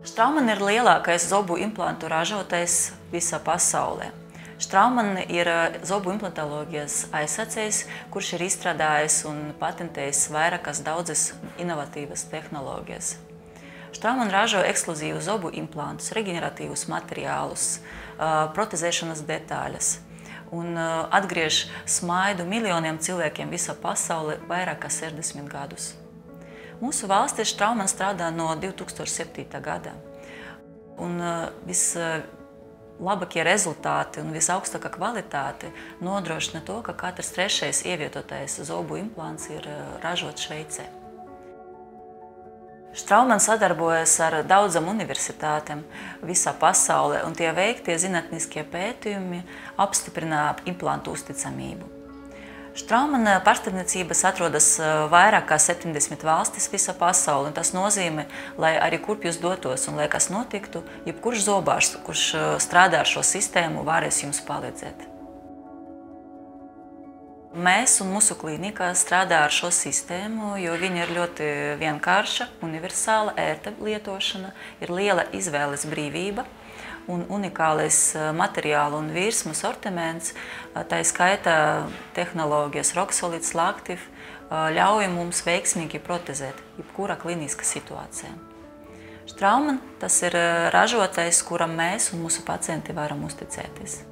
Straumann ir lielākais zobu implantu ražotājs visā pasaulē. Straumann ir zobu implantoloģijas aizsacējs, kurš ir izstrādājis un patentējis vairākas daudzas inovatīvas tehnoloģijas. Straumann ražo ekskluzīvus zobu implantus, reģeneratīvus materiālus, protezēšanas detaļas un atgriež smaidu miljoniem cilvēkiem visā pasaulē vairāk kā 60 gadus. Mūsu valstī Straumann strādā no 2007. gada. Un vislabākie rezultāti un visaugstākā kvalitāte nodrošina to, ka katrs trešais ievietotais zobu implants ir ražots Šveicē. Straumann sadarbojas ar daudzām universitātēm visā pasaulē, un tie veiktie zinātniskie pētījumi apstiprina implantu uzticamību. Straumann pārstāvniecības atrodas vairāk kā 70 valstis visā pasaulē, un tas nozīmē, lai arī kurp jūs dotos un lai kas notiktu, jebkurš zobārsts, kurš strādā ar šo sistēmu, varēs jums palīdzēt. Mēs un mūsu klīnikā strādā ar šo sistēmu, jo viņa ir ļoti vienkārša, universāla, ērta lietošana, ir liela izvēles brīvība un unikālais materiālu un virsmu sortiments, tā skaitā tehnoloģijas Roxolid, Slactive, ļauj mums veiksmīgi protezēt jebkurā kliniskā situācijā. Straumann tas ir ražotājs, kuram mēs un mūsu pacienti varam uzticēties.